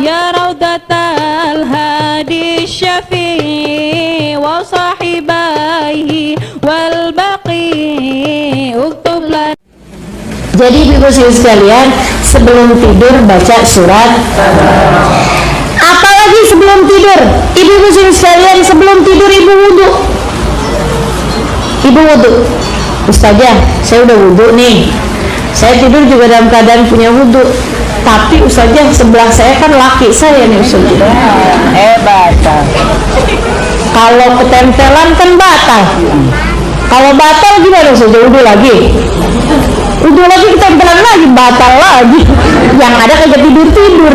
يا روضة الهادي الشفيع وصاحبيه والبقي اكتب لنا. Jadi ibu-ibu sekalian, sebelum tidur baca surat. Apalagi sebelum tidur, ibu-ibu sekalian, sebelum tidur ibu wudhu. Ibu wudhu. Ustazah, saya udah wudhu nih. Saya tidur juga dalam keadaan punya wudhu. Tapi Ustazah, sebelah saya kan laki saya nih Ustazah. Batal. Kalau ketempelan kan batal. Kalau batal gimana Ustazah? Wudhu lagi. Wudhu lagi, ketempelan lagi, batal lagi. Yang ada kagak tidur-tidur.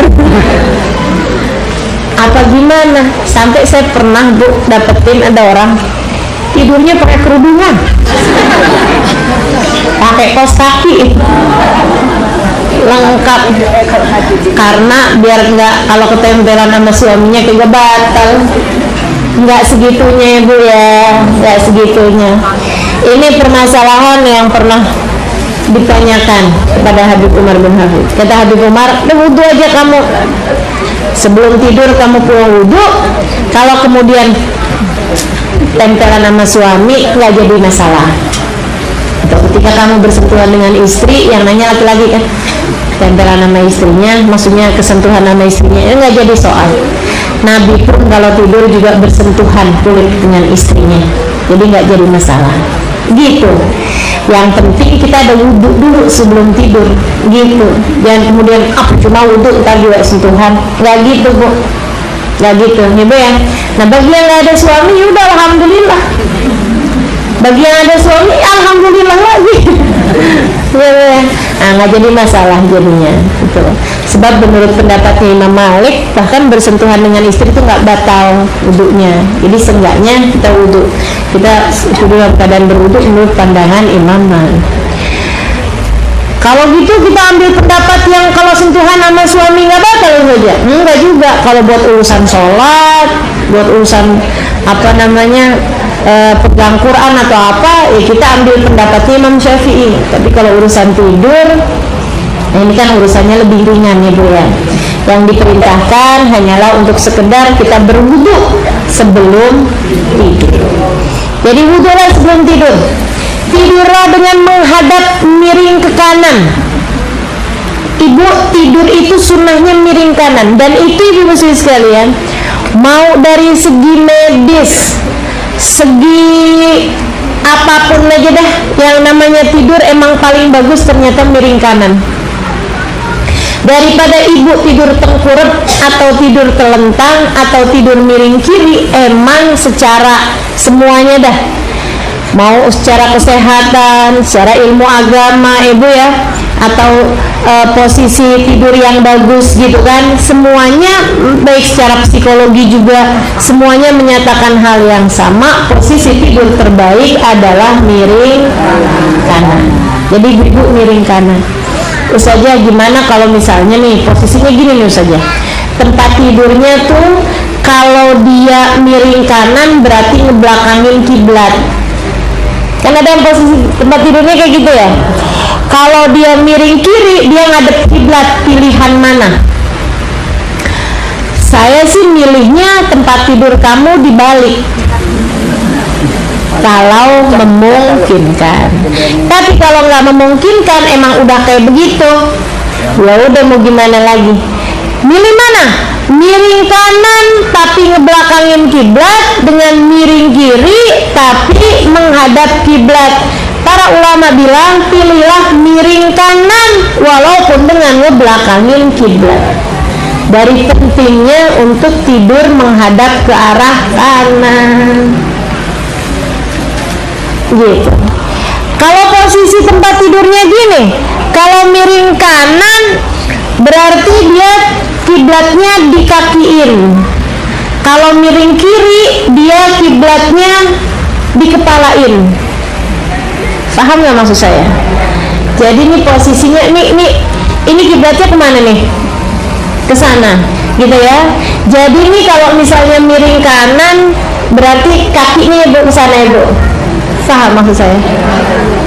Apa gimana? Sampai saya pernah Bu dapetin ada orang tidurnya pakai kerudungan, pakai kaos kaki lengkap, karena biar nggak, kalau ketempelan sama suaminya kagak batal. Nggak segitunya Bu ya, nggak segitunya. Ini permasalahan yang pernah ditanyakan kepada Habib Umar bin Hafid. Kata Habib Umar, udah wudhu aja kamu, sebelum tidur kamu pulang wudhu. Kalau kemudian tempelan sama suami nggak jadi masalah. Atau ketika kamu bersentuhan dengan istri, yang nanya laki-laki kan, tempelan sama istrinya, maksudnya kesentuhan sama istrinya, itu nggak jadi soal. Nabi pun kalau tidur juga bersentuhan kulit dengan istrinya, jadi nggak jadi masalah. Gitu. Yang penting kita ada wudhu dulu sebelum tidur, gitu. Jangan kemudian cuma wudhu ntar juga sentuhan, nggak gitu Bu, nggak gitu ya Bu ya. Nah bagi yang nggak ada suami, yaudah alhamdulillah. Bagi yang ada suami, alhamdulillah lagi. Ya. Nah nggak jadi masalah jadinya, gitu. Sebab menurut pendapatnya Imam Malik, bahkan bersentuhan dengan istri itu nggak batal wudhunya. Jadi seenggaknya kita wudhu, kita sudah dalam keadaan berwudhu menurut pandangan Imam Malik. Kalau gitu kita ambil pendapat yang kalau sentuhan sama suami nggak batal saja. Enggak juga. Kalau buat urusan sholat, buat urusan apa namanya pegang Quran atau apa, ya kita ambil pendapatnya Imam Syafi'i. Tapi kalau urusan tidur, nah ini kan urusannya lebih ringan ya Bu ya. Yang diperintahkan hanyalah untuk sekedar kita berwudu sebelum tidur. Jadi wudulah sebelum tidur. Tidurlah dengan menghadap miring ke kanan. Ibu tidur itu sunnahnya miring kanan. Dan itu ibu-ibu sekalian, mau dari segi medis, segi apapun aja dah, yang namanya tidur emang paling bagus ternyata miring kanan. Daripada ibu tidur tengkurap atau tidur telentang atau tidur miring kiri, emang secara semuanya dah, mau secara kesehatan, secara ilmu agama ibu ya, atau posisi tidur yang bagus gitu kan, semuanya baik secara psikologi juga semuanya menyatakan hal yang sama, posisi tidur terbaik adalah miring kanan. Jadi ibu miring kanan. Ustazah gimana kalau misalnya nih posisinya gini nih Ustazah, tempat tidurnya tuh kalau dia miring kanan berarti ngebelakangin kiblat. Kan ada yang posisi tempat tidurnya kayak gitu ya. Kalau dia miring kiri, dia ngadep kiblat, pilihan mana? Saya sih milihnya tempat tidur kamu dibalik, kalau memungkinkan. Tapi kalau nggak memungkinkan, emang udah kayak begitu, ya udah mau gimana lagi? Milih mana? Miring kanan tapi ngebelakangin kiblat dengan miring kiri tapi menghadap kiblat. Para ulama bilang pilihlah miring kanan walaupun dengan ngebelakangin kiblat. Dari pentingnya untuk tidur menghadap ke arah kanan. Gitu. Kalau posisi tempat tidurnya gini, kalau miring kanan berarti dia kiblatnya dikakiin. Kalau miring kiri dia kiblatnya dikepalain. Paham nggak maksud saya? Jadi ini posisinya ini kiblatnya kemana nih? Ke sana, gitu ya. Jadi ini kalau misalnya miring kanan berarti kakinya ibu ke sana ibu. Paham maksud saya?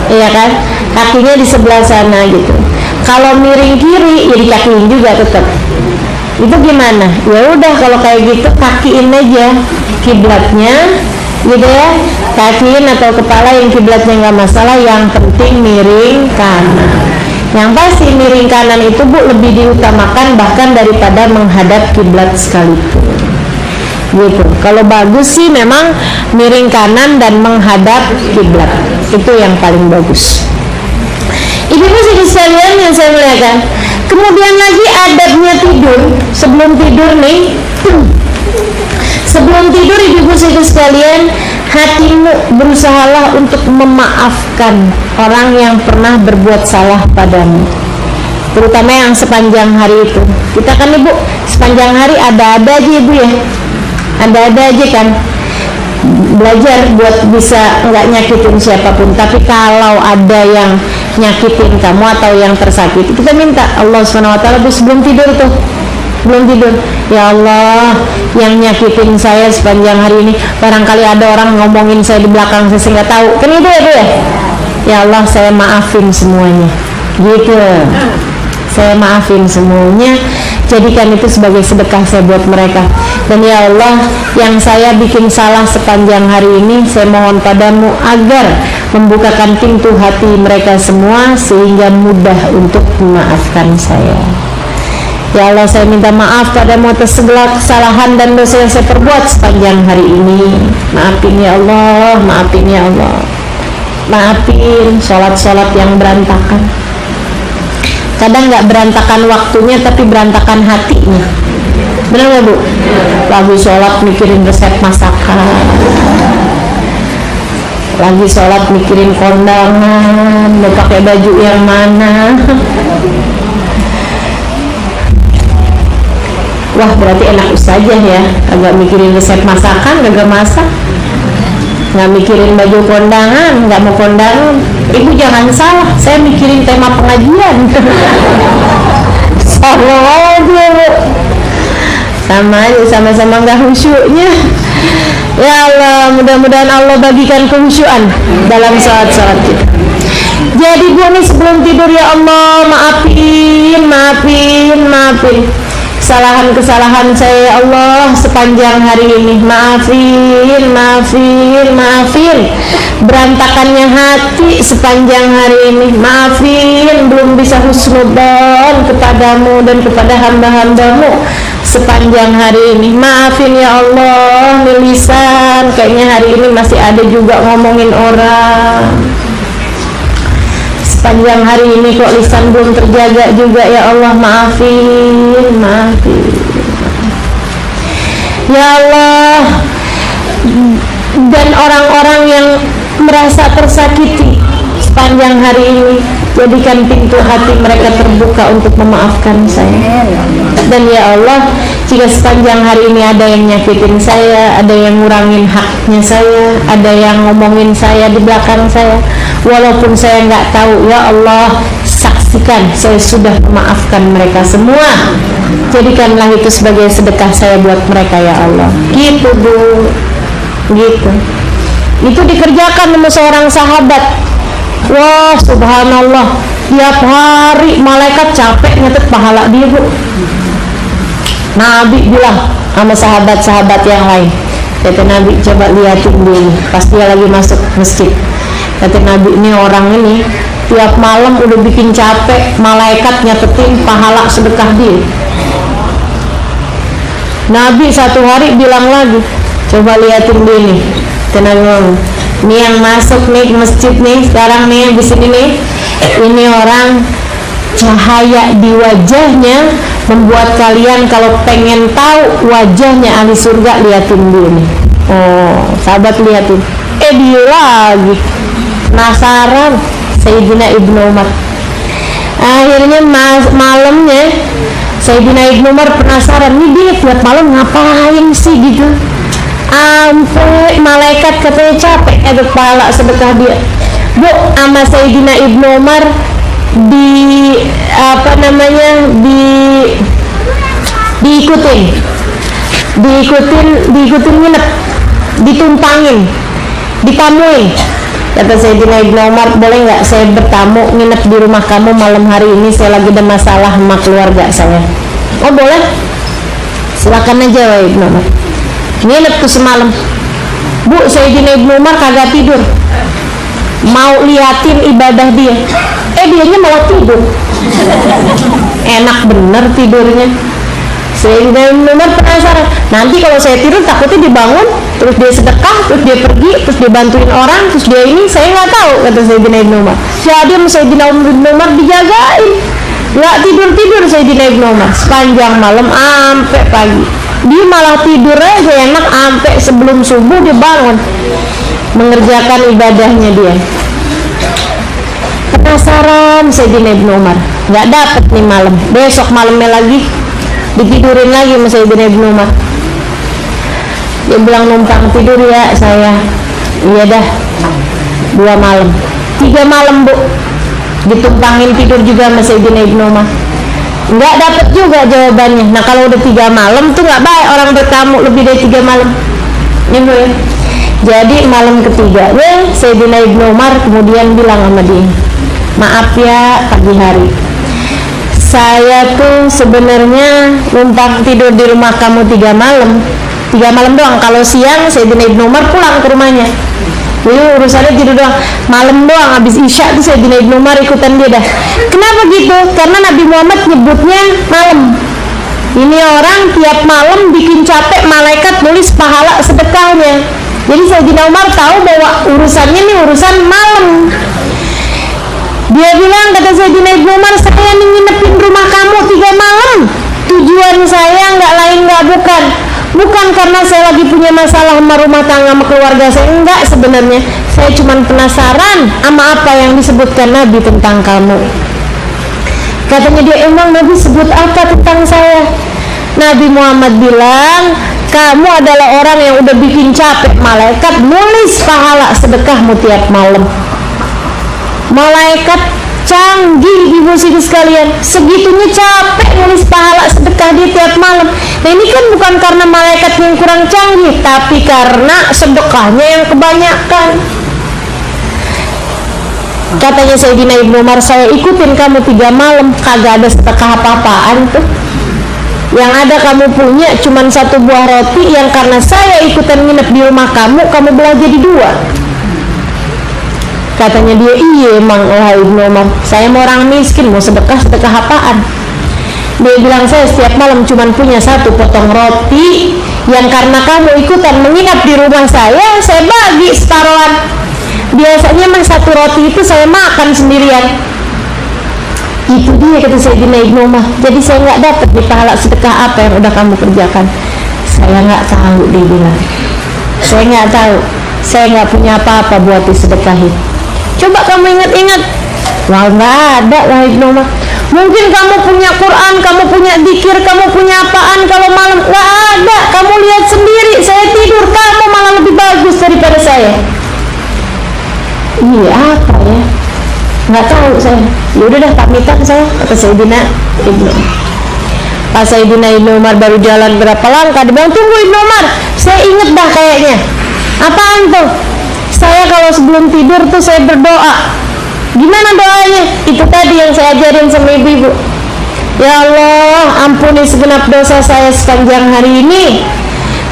Iya kan? Kakinya di sebelah sana gitu. Kalau miring kiri ya dikakiin juga tetap. Itu gimana? Ya udah kalau kayak gitu kakiin aja kiblatnya, gitu ya, kakiin atau kepala yang kiblatnya nggak masalah, yang penting miring kanan. Yang pasti miring kanan itu Bu lebih diutamakan bahkan daripada menghadap kiblat sekalipun. Gitu. Kalau bagus sih memang miring kanan dan menghadap kiblat, itu yang paling bagus. Ibu-ibu sekalian yang saya muliakan, kemudian lagi adabnya tidur. Sebelum tidur nih, sebelum tidur ibu-ibu sekalian, hatimu berusahalah untuk memaafkan orang yang pernah berbuat salah padamu, terutama yang sepanjang hari itu. Kita kan ibu sepanjang hari ada-ada aja ibu ya, ada-ada aja kan, belajar buat bisa nggak nyakitin siapapun. Tapi kalau ada yang nyakitin kamu atau yang tersakiti, kita minta Allah SWT sebelum tidur tuh, belum tidur, ya Allah, yang nyakitin saya sepanjang hari ini, barangkali ada orang ngomongin saya di belakang saya nggak tahu, kan itu ya, ya Allah saya maafin semuanya, gitu, saya maafin semuanya, jadikan itu sebagai sedekah saya buat mereka. Dan ya Allah, yang saya bikin salah sepanjang hari ini, saya mohon padamu agar membukakan pintu hati mereka semua sehingga mudah untuk memaafkan saya. Ya Allah, saya minta maaf padamu atas segala kesalahan dan dosa yang saya perbuat sepanjang hari ini. Maafin ya Allah, maafin ya Allah, maafin sholat-sholat yang berantakan. Kadang nggak berantakan waktunya tapi berantakan hatinya. Benar nggak Bu? Lagi sholat mikirin resep masakan, lagi sholat mikirin kondangan, mau pakai baju yang mana. Wah berarti enak saja ya, agak mikirin resep masakan, agak masak, nggak mikirin baju kondangan, nggak mau kondangan. Ibu jangan salah, saya mikirin tema pengajian. Sama aja Bu, sama aja, sama-sama nggak khusyuknya. Ya Allah, mudah-mudahan Allah bagikan kehusyuan dalam saat-saat kita. Jadi Bu nih sebelum tidur, ya Allah maafin kesalahan-kesalahan saya ya Allah sepanjang hari ini. Maafin berantakannya hati sepanjang hari ini. Maafin belum bisa husnudzon kepadamu dan kepada hamba-hambamu sepanjang hari ini. Maafin ya Allah, nih lisan kayaknya hari ini masih ada juga ngomongin orang. Sepanjang hari ini kok lisan belum terjaga juga, ya Allah maafin. Ya Allah, dan orang-orang yang merasa tersakiti sepanjang hari ini, jadikan pintu hati mereka terbuka untuk memaafkan saya. Dan ya Allah, jika sepanjang hari ini ada yang nyakitin saya, ada yang ngurangin haknya saya, ada yang ngomongin saya di belakang saya, walaupun saya nggak tahu, ya Allah saksikan saya sudah memaafkan mereka semua. Jadikanlah itu sebagai sedekah saya buat mereka ya Allah. Gitu Bu, gitu. Itu dikerjakan sama seorang sahabat. Wah subhanallah, tiap hari malaikat capek ngetet pahala dia Bu. Nabi bilang sama sahabat-sahabat yang lain, kata Nabi, coba lihatin dulu pas dia lagi masuk masjid. Kata Nabi, ini orang ini tiap malam udah bikin capek malaikat nyatetin pahala sedekah dia. Nabi satu hari bilang lagi, coba lihatin dia nih. Kata Nabi, ini yang masuk nih ke masjid nih sekarang nih di sini nih, ini orang cahaya di wajahnya membuat kalian kalau pengen tahu wajahnya ahli surga, lihatin dia nih. Oh sahabat lihatin, dia lagi penasaran. Sayyidina Ibnu Umar akhirnya malamnya Sayyidina Ibnu Umar penasaran, nih dia tiap malam ngapain sih gitu, sampai malaikat katanya capek ada pahala sedekah dia. Bu, sama Sayyidina Ibnu Umar diikutin nginep, ditumpangin, ditamuin. Kata Sayyidina Ibnu Umar, boleh nggak saya bertamu nginep di rumah kamu malam hari ini, saya lagi ada masalah sama keluarga saya. Oh boleh. Silakan aja wahai Ibnu Umar. Nginep tuh semalam. Bu, Sayyidina Ibnu Umar kagak tidur, mau liatin ibadah dia. Dianya malah tidur. Enak bener tidurnya. Sayyidina Ibnu Umar penasaran, nanti kalau saya tidur takutnya dibangun, terus dia sedekah, terus dia pergi, terus dia bantuin orang, terus dia ini, saya nggak tahu, kata Sayyidina Ibnu Umar. Jadi Sayyidina Ibnu Umar dijagain, nggak tidur Sayyidina Ibnu Umar sepanjang malam sampai pagi. Dia malah tidur aja enak sampai sebelum subuh dia bangun mengerjakan ibadahnya dia. Penasaran Sayyidina Ibnu Umar, nggak dapet nih malam, besok malamnya lagi ditidurin lagi sama Sayyidina Ibnu Umar. Dia bilang, numpang tidur ya saya. Iya dah, 2 malam, 3 malam bu, ditumpangin tidur juga sama Sayyidina Ibnu Umar. Nggak dapet juga jawabannya. Nah kalau udah 3 malam tuh nggak baik orang bertamu lebih dari 3 malam ya bu ya. Jadi malam ketiganya Sayyidina Ibnu Umar kemudian bilang sama dia, maaf ya pagi hari, saya tuh sebenarnya numpang tidur di rumah kamu 3 malam doang. Kalau siang Sayyidina Ibnu Umar pulang ke rumahnya, jadi urusannya tidur doang. Malam doang habis isya tuh Sayyidina Ibnu Umar ikutan dia dah. Kenapa gitu? Karena Nabi Muhammad nyebutnya malam. Ini orang tiap malam bikin capek malaikat nulis pahala sedekahnya. Jadi Sayyidina Umar tahu bahwa urusannya ini urusan malam. Dia bilang, kata Sayyidina Ibnu Umar, saya nginepin rumah kamu 3 malam. Tujuan saya nggak lain nggak bukan karena saya lagi punya masalah sama rumah tangga sama keluarga saya, enggak. Sebenarnya saya cuma penasaran sama apa yang disebutkan Nabi tentang kamu. Katanya dia, emang Nabi sebut apa tentang saya? Nabi Muhammad bilang, kamu adalah orang yang udah bikin capek malaikat nulis pahala sedekahmu tiap malam. Malaikat canggih ibu situ sekalian, segitunya capek nulis pahala sedekah dia tiap malam. Nah ini kan bukan karena malaikat yang kurang canggih, tapi karena sedekahnya yang kebanyakan. Katanya Sayyidina Ibnu Umar, saya ikutin kamu 3 malam, kagak ada sedekah apa-apaan tuh. Yang ada kamu punya cuman 1 buah roti yang karena saya ikutan nginep di rumah kamu belah jadi 2. Katanya dia, iya emang wahai Ibnu Umar, saya mau orang miskin, mau sedekah apaan? Dia bilang, saya setiap malam cuma punya 1 potong roti yang karena kamu ikutan menginap di rumah saya bagi separuhan. Biasanya mah 1 roti itu saya makan sendirian. Itu dia, kata Sayyidina Ibnu Umar. Jadi saya nggak dapat di pahala sedekah apa yang udah kamu kerjakan. Saya nggak tahu, dia bilang. Saya nggak tahu. Saya nggak punya apa-apa buat disedekahin. Coba kamu ingat-ingat. Wah, nggak ada lah Ibnu Umar. Mungkin kamu punya Quran, kamu punya dzikir, kamu punya apaan kalau malam? Nggak ada. Kamu lihat sendiri, saya tidur, kamu malah lebih bagus daripada saya. Iya, apa ya? Nggak tahu saya. Ya udah dah, pamitan saya, kata Sayyidina Ibnu Umar. Pas Sayyidina Ibnu Umar baru jalan berapa langkah, dia bilang, tunggu Ibnu Umar, saya inget dah kayaknya. Apaan tuh? Saya kalau sebelum tidur tuh saya berdoa. Gimana doanya? Itu tadi yang saya ajarin sama ibu-ibu. Ya Allah, ampuni segenap dosa saya sepanjang hari ini.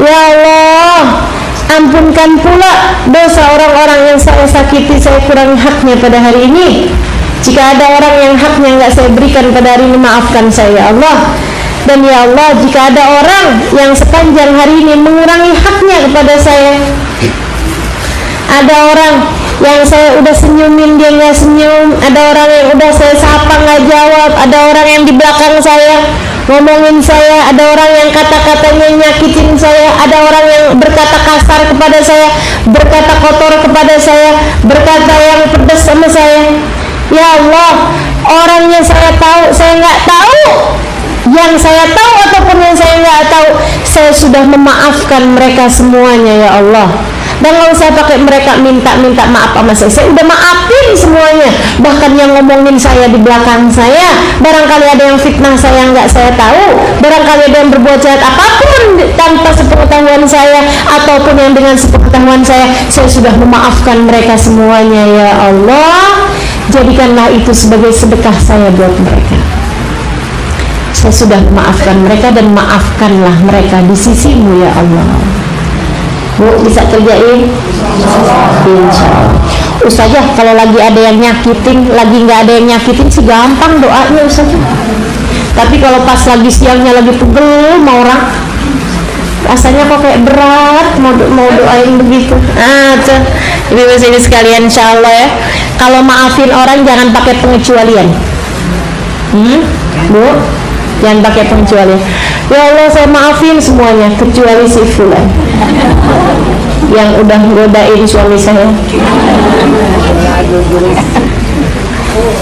Ya Allah, ampunkan pula dosa orang-orang yang saya sakiti, saya kurangi haknya pada hari ini. Jika ada orang yang haknya nggak saya berikan pada hari ini, maafkan saya ya Allah. Dan ya Allah, jika ada orang yang sepanjang hari ini mengurangi haknya kepada saya, ada orang yang saya udah senyumin dia nggak senyum, ada orang yang udah saya sapa nggak jawab, ada orang yang di belakang saya ngomongin saya, ada orang yang kata-katanya nyakitin saya, ada orang yang berkata kasar kepada saya, berkata kotor kepada saya, berkata yang pedas sama saya. Ya Allah, orangnya saya tahu, saya nggak tahu, yang saya tahu ataupun yang saya nggak tahu, saya sudah memaafkan mereka semuanya ya Allah. Dan kalau saya pakai mereka minta maaf sama saya udah maafin semuanya. Bahkan yang ngomongin saya di belakang saya, barangkali ada yang fitnah saya nggak saya tahu, barangkali ada yang berbuat jahat apapun tanpa sepengetahuan saya ataupun yang dengan sepengetahuan saya sudah memaafkan mereka semuanya ya Allah. Jadikanlah itu sebagai sedekah saya buat mereka. saya sudah memaafkan mereka dan maafkanlah mereka di sisimu ya Allah. Bu, bisa kerjain? Insya Allah. Ustazah, kalau lagi ada yang nyakitin, lagi nggak ada yang nyakitin sih gampang doanya Ustazah. Tapi kalau pas lagi siangnya lagi pegel mau orang, rasanya kok kayak berat mau doain begitu. Tuh, ibu sini sekalian, insya Allah ya. Kalau maafin orang jangan pakai pengecualian. Bu, jangan pakai pengecualian. Ya Allah, saya maafin semuanya kecuali si fulan yang udah godain suami saya.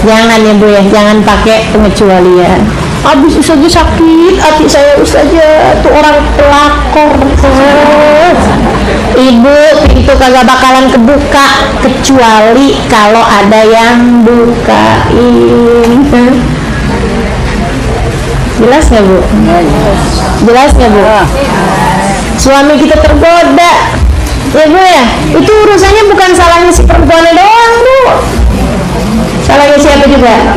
Jangan ya Bu ya, jangan pakai pengecualian. Habis Ustazah sakit hati saya, Ustazah tuh orang pelakor. Ibu, pintu kagak bakalan kebuka kecuali kalau ada yang bukain. Jelas nggak Bu? Jelas nggak Bu? Suami kita tergoda, ya Bu ya, itu urusannya bukan salahnya si perempuan doang Bu, salahnya siapa juga?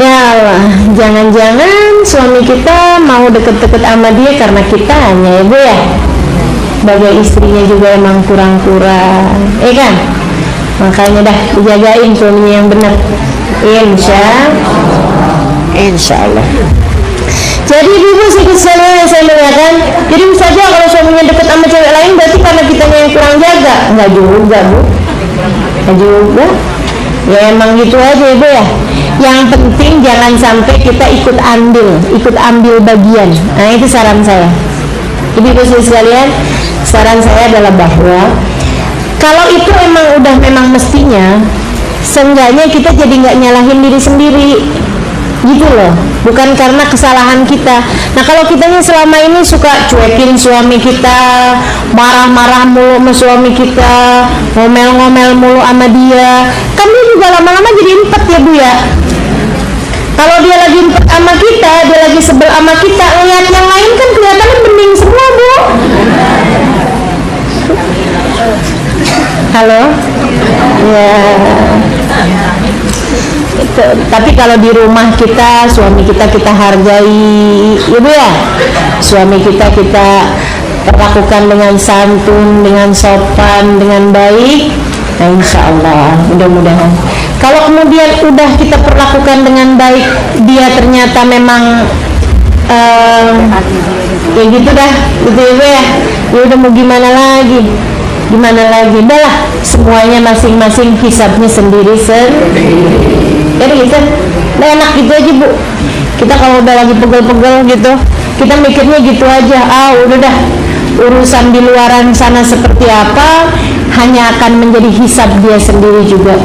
Ya Allah, jangan-jangan suami kita mau deket-deket sama dia karena kitanya ya Bu ya, sebagai istrinya juga emang kurang-kurang, kan? Makanya dah dijagain suaminya yang benar, insya Allah. Jadi ibu sikit sekalian yang saya muliakan, jadi saja kalau suaminya deket sama cewek lain berarti karena kitanya yang kurang jaga? Enggak juga Bu, enggak juga. Ya emang gitu aja Ibu ya. Yang penting jangan sampai kita ikut ambil bagian. Nah itu saran saya. Ibu sekalian, saran saya adalah bahwa kalau itu memang mestinya, seenggaknya kita jadi nggak nyalahin diri sendiri, gitu loh. Bukan karena kesalahan kita. Nah kalau kitanya selama ini suka cuekin suami kita, marah-marah mulu sama suami kita, ngomel-ngomel mulu sama dia, kan dia juga lama-lama jadi empet ya Bu ya. Kalau dia lagi empet sama kita, dia lagi sebel sama kita, ngeliat yang lain kan kelihatannya bening semua Bu. Halo? Ya. Itu. Tapi kalau di rumah kita, suami kita hargai, ibu ya, suami kita perlakukan dengan santun, dengan sopan, dengan baik. Nah insya Allah, mudah-mudahan. Kalau kemudian udah kita perlakukan dengan baik, dia ternyata memang ya gitu dah, gitu ibu ya. Ya udah mau gimana lagi? Udah lah, semuanya masing-masing hisabnya sendiri. Jadi gitu, udah enak gitu aja Bu. Kita kalau udah lagi pegel-pegel gitu, kita mikirnya gitu aja. Udah dah, urusan di luaran sana seperti apa hanya akan menjadi hisab dia sendiri juga.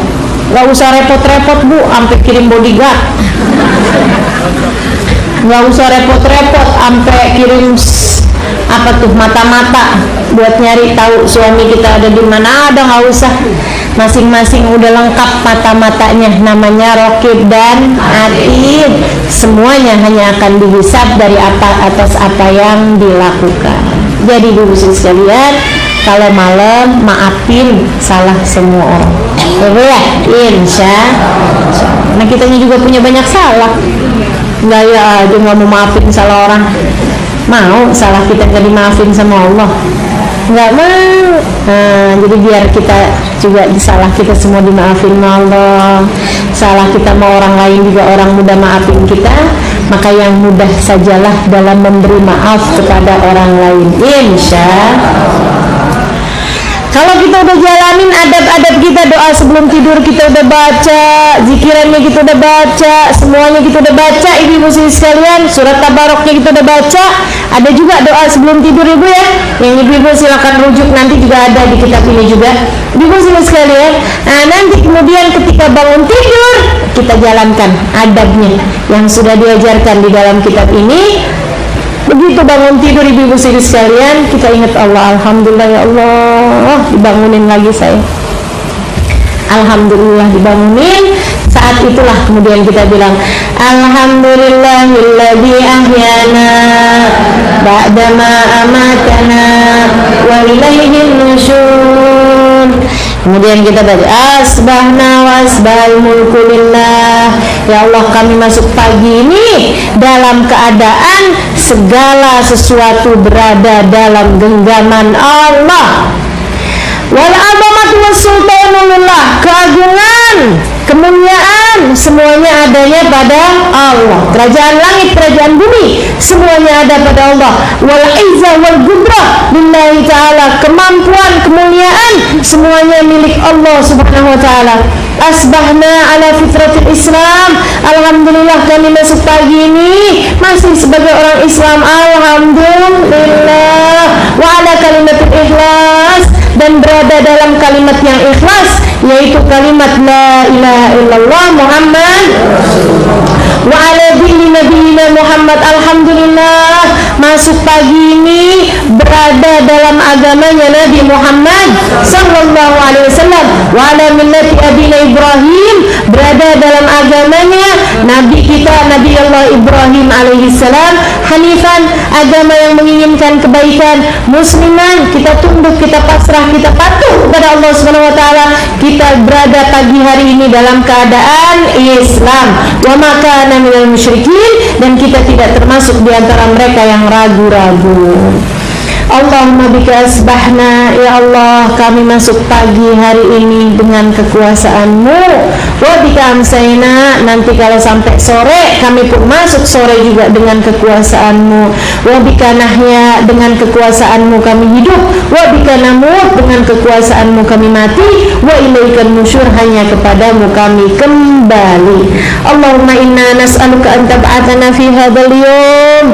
Gak usah repot-repot Bu, sampai kirim bodyguard. Gak usah repot-repot sampai kirim mata-mata buat nyari tahu suami kita ada di mana. Ada, nggak usah. Masing-masing udah lengkap mata-matanya, namanya Raqib dan Atid. Semuanya hanya akan dihisab dari atas apa yang dilakukan. Jadi ibu sekalian, kalau malam maafin salah semua orang. Ya, insya Allah. Nah kitanya juga punya banyak salah. Nggak ya aja nggak mau maafin salah orang. Mau salah kita nggak dimaafin sama Allah? Nggak mau. Jadi biar kita juga salah kita semua dimaafin sama Allah. Salah kita sama orang lain juga orang mudah maafin kita. Maka yang mudah sajalah dalam memberi maaf kepada orang lain, insya Allah. Kalau kita udah jalanin adab-adab kita, doa sebelum tidur kita udah baca, zikirannya kita udah baca, semuanya kita udah baca, ibu-ibu sekalian, surat tabaroknya kita udah baca, ada juga doa sebelum tidur ibu ya, yang ibu-ibu silakan rujuk, nanti juga ada di kitab ini juga, ibu-ibu sekalian. Nah nanti kemudian ketika bangun tidur, kita jalankan adabnya yang sudah diajarkan di dalam kitab ini. Begitu bangun tidur ibu-ibu sekalian, kita ingat Allah. Alhamdulillah ya Allah, dibangunin lagi saya. Alhamdulillah dibangunin. Saat itulah kemudian kita bilang Alhamdulillahilladzi ahyana ba'dama amatana wa ilaihin nusyur. Kemudian kita baca asbahna wasbahal mulku lillah. Ya Allah, kami masuk pagi ini dalam keadaan segala sesuatu berada dalam genggaman Allah. Wal azamatu wassultanulillah, keagungan, kemuliaan semuanya adanya pada Allah. Kerajaan langit, kerajaan bumi semuanya ada pada Allah. Wal izzah wal qudrah lillahi ta'ala, kemampuan, kemuliaan semuanya milik Allah Subhanahu wa ta'ala. Asbahna ala fitratil Islam. Alhamdulillah kami masuk pagi ini masih sebagai orang Islam. Alhamdulillah. Wa ala kalimatul ikhlas, dan berada dalam kalimat yang ikhlas, yaitu kalimat la ilaha illallah Muhammad wa ala dini nabiyina Muhammad. Alhamdulillah masuk pagi ini berada dalam agamanya Nabi Muhammad sallallahu alaihi wasallam, wa ala millati abina Ibrahim, berada dalam agamanya Nabi kita Nabi Allah Ibrahim alaihi salam, hanifan, agama yang menginginkan kebaikan, musliman, kita tunduk, kita pasrah, kita patuh kepada Allah Subhanahu wa taala. Kita berada pagi hari ini dalam keadaan Islam, wa maka minal musyrikin, dan kita tidak termasuk di antara mereka yang ragu-ragu. Allahumma bika asbahna, ya Allah kami masuk pagi hari ini dengan kekuasaan-Mu, wa bika amsayna, nanti kalau sampai sore kami pun masuk sore juga dengan kekuasaan-Mu, wa bika nahya, dengan kekuasaan-Mu kami hidup, wa bika namut, dengan kekuasaan-Mu kami mati, wa ilaikan nusyur, hanya kepadamu kami kembali. Allahumma inna nas'aluka an tab'atana fi hadzal yawm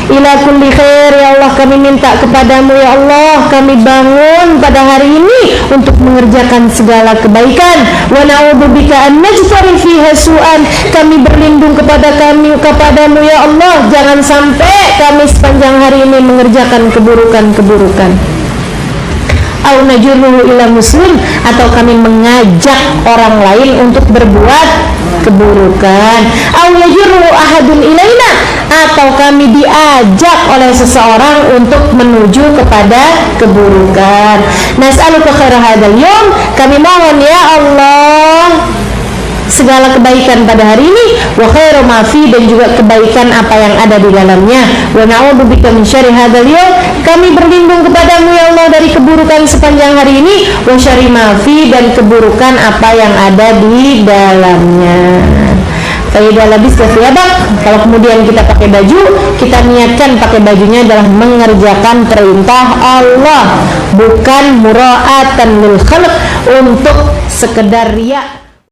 ila kulli khair. Ya Allah, kami minta kepadamu, ya Allah, kami bangun pada hari ini untuk mengerjakan segala kebaikan. Wa na'udzubika an najtari fiha su'an, kami berlindung kepadamu ya Allah, jangan sampai kami sepanjang hari ini mengerjakan keburukan-keburukan. Au najurruhu ila muslim, atau kami mengajak orang lain untuk berbuat keburukan. Au yajurruhu ahadun ilaina, atau kami diajak oleh seseorang untuk menuju kepada keburukan. Nas'aluka khaira hadzal yawm, kami mohon ya Allah segala kebaikan pada hari ini, wa khairu ma fi, dan juga kebaikan apa yang ada di dalamnya. Wa na'udzubika min syarri hadzal yawm, kami berlindung kepadamu ya Allah dari keburukan sepanjang hari ini, wa syarri ma fi, dan keburukan apa yang ada di dalamnya. Faidah labis kafiyabak, kalau kemudian kita pakai baju, kita niatkan pakai bajunya adalah mengerjakan perintah Allah, bukan mura'atan lil khalq, untuk sekedar riya.